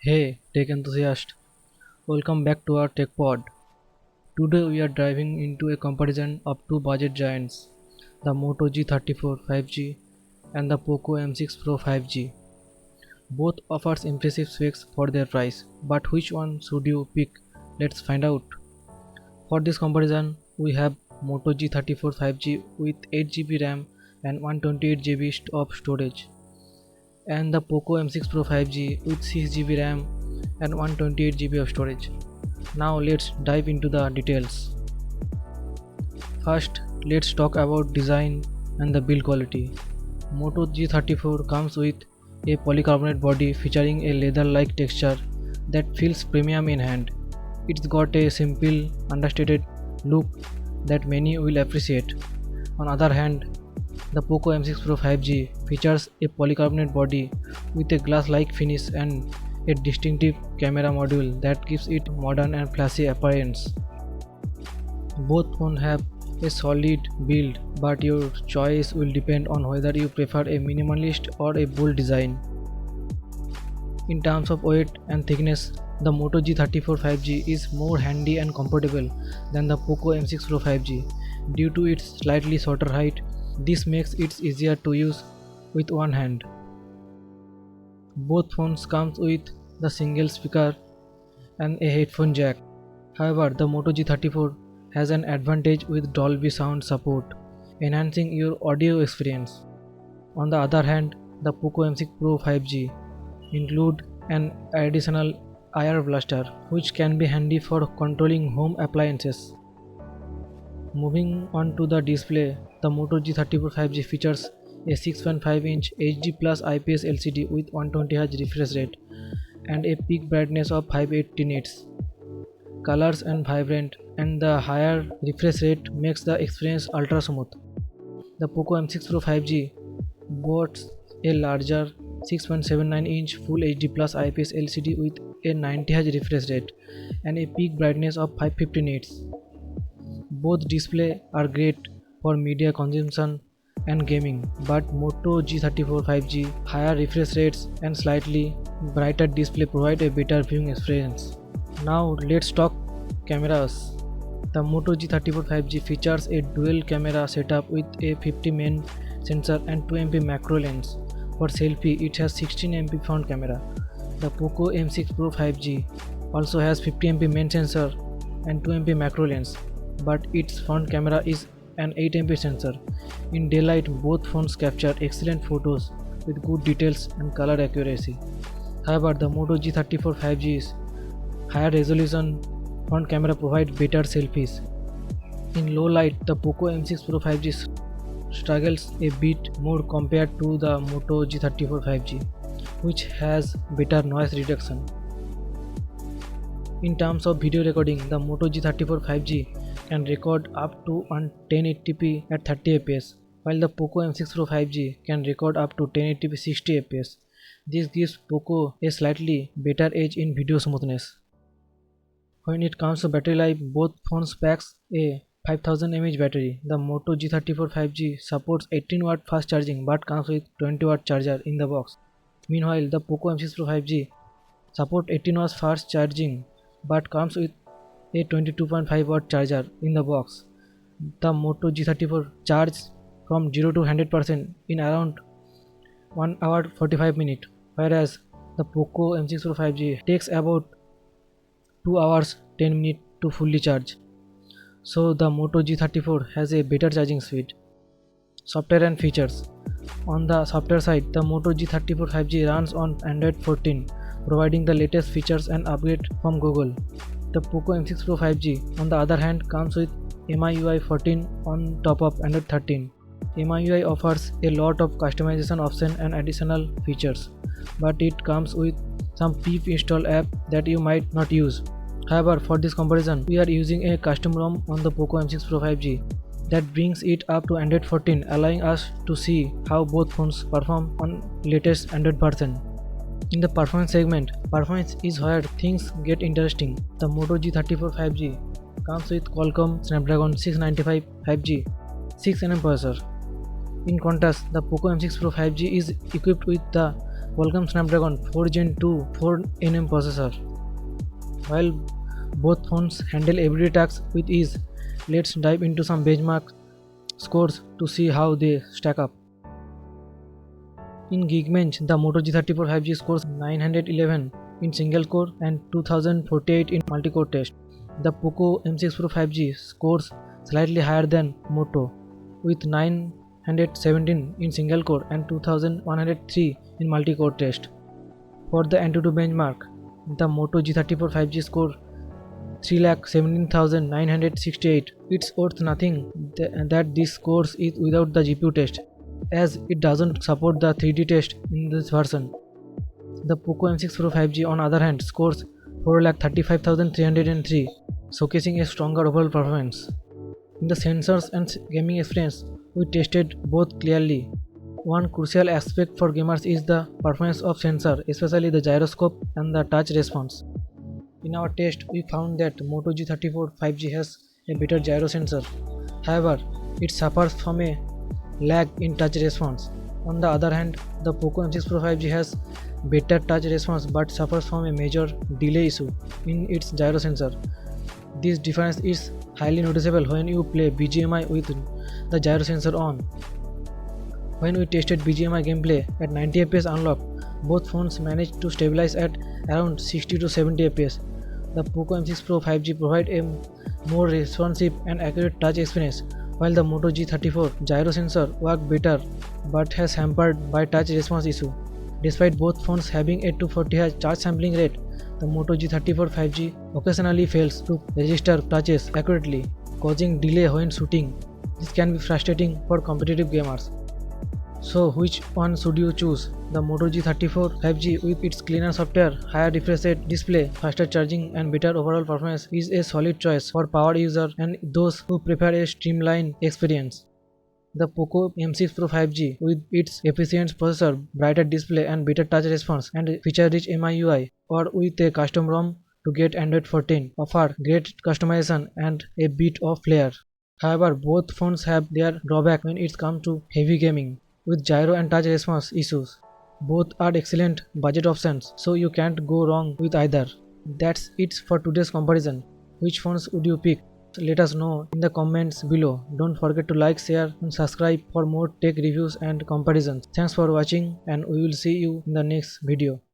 Hey, tech enthusiast, welcome back to our Tech Pod. Today we are diving into a comparison of two budget giants, the Moto G34 5G and the Poco M6 Pro 5G. Both offers impressive specs for their price, but which one should you pick? Let's find out. For this comparison, we have Moto G34 5G with 8GB RAM and 128GB of storage, and the Poco M6 Pro 5G with 6GB RAM and 128GB of storage. Now let's dive into the details. First, let's talk about design and the build quality. Moto G34 comes with a polycarbonate body featuring a leather-like texture that feels premium in hand. It's got a simple, understated look that many will appreciate. On the other hand, the Poco M6 Pro 5G features a polycarbonate body with a glass-like finish and a distinctive camera module that gives it modern and flashy appearance. Both phones have a solid build, but your choice will depend on whether you prefer a minimalist or a bold design. In terms of weight and thickness, the Moto G34 5G is more handy and comfortable than the Poco M6 Pro 5G. Due to its slightly shorter height, this makes it easier to use with one hand. Both phones come with the single speaker and a headphone jack. However, the Moto G34 has an advantage with Dolby sound support, enhancing your audio experience. On the other hand, the Poco M6 Pro 5G include an additional IR blaster, which can be handy for controlling home appliances. Moving on to the display, the Moto G34 5G features a 6.5-inch HD Plus IPS LCD with 120Hz refresh rate and a peak brightness of 580 nits. Colors and vibrant, and the higher refresh rate makes the experience ultra smooth. The Poco M6 Pro 5G boasts a larger 6.79-inch Full HD Plus IPS LCD with a 90Hz refresh rate and a peak brightness of 550 nits. Both displays are great for media consumption and gaming, but Moto G34 5G higher refresh rates and slightly brighter display provide a better viewing experience. Now let's talk cameras. The Moto G34 5G features a dual camera setup with a 50 main sensor and 2MP macro lens. For selfie, it has 16MP front camera. The Poco M6 Pro 5G also has 50MP main sensor and 2MP macro lens, but its front camera is an 8MP sensor. In daylight, both phones capture excellent photos with good details and color accuracy. However, the Moto G34 5G's higher resolution front camera provides better selfies. In low light, the Poco M6 Pro 5G struggles a bit more compared to the Moto G34 5G, which has better noise reduction. In terms of video recording, the Moto G34 5G can record up to 1080p at 30fps, while the Poco M6 Pro 5G can record up to 1080p 60fps. This gives Poco a slightly better edge in video smoothness. When it comes to battery life, both phones packs a 5000 mAh battery. The Moto G34 5G supports 18W fast charging but comes with 20W charger in the box. Meanwhile, the Poco M6 Pro 5G supports 18W fast charging but comes with a 22.5W charger in the box. The Moto G34 charges from 0 to 100% in around 1 hour 45 minutes, whereas the Poco M6 Pro 5G takes about 2 hours 10 minutes to fully charge. So the Moto G34 has a better charging speed. Software and features. On the software side, the Moto G34 5G runs on Android 14, providing the latest features and upgrade from Google. The Poco M6 Pro 5G, on the other hand, comes with MIUI 14 on top of Android 13. MIUI offers a lot of customization options and additional features, but it comes with some pre-installed apps that you might not use. However, for this comparison, we are using a custom ROM on the Poco M6 Pro 5G that brings it up to Android 14, allowing us to see how both phones perform on latest Android version. In the performance segment, performance is where things get interesting. The Moto G34 5G comes with Qualcomm Snapdragon 695 5G 6nm processor. In contrast, the Poco M6 Pro 5G is equipped with the Qualcomm Snapdragon 4 Gen 2 4nm processor. While both phones handle everyday tasks with ease, let's dive into some benchmark scores to see how they stack up. In Geekbench, the Moto G34 5G scores 911 in single core and 2048 in multi-core test. The Poco M6 Pro 5G scores slightly higher than Moto with 917 in single core and 2103 in multi-core test. For the Antutu benchmark, the Moto G34 5G score 3,17,968. It's worth nothing that this scores is without the GPU test, as it doesn't support the 3D test in this version. The Poco M6 Pro 5G on other hand scores 4,35,303, showcasing a stronger overall performance. In the sensors and gaming experience, we tested both clearly. One crucial aspect for gamers is the performance of sensor, especially the gyroscope and the touch response. In our test, we found that Moto G34 5G has a better gyro sensor. However, it suffers from a lag in touch response. On the other hand, the Poco M6 Pro 5G has better touch response but suffers from a major delay issue in its gyro sensor. This difference is highly noticeable when you play BGMI with the gyro sensor on. When we tested BGMI gameplay at 90 FPS unlock, both phones managed to stabilize at around 60 to 70 FPS. The Poco M6 Pro 5G provides a more responsive and accurate touch experience, while the Moto G34 gyro sensor worked better but has hampered by touch response issue. Despite both phones having a 240Hz charge sampling rate, the Moto G34 5G occasionally fails to register touches accurately, causing delay when shooting. This can be frustrating for competitive gamers. So which one should you choose? The Moto G34 5G with its cleaner software, higher refresh rate display, faster charging and better overall performance is a solid choice for power users and those who prefer a streamlined experience. The Poco M6 Pro 5G with its efficient processor, brighter display and better touch response and feature-rich MIUI, or with a custom ROM to get Android 14, offer great customization and a bit of flair. However, both phones have their drawback when it comes to heavy gaming, with gyro and touch response issues. Both are excellent budget options, so you can't go wrong with either. That's it for today's comparison. Which phones would you pick? Let us know in the comments below. Don't forget to like, share and subscribe for more tech reviews and comparisons. Thanks for watching and we will see you in the next video.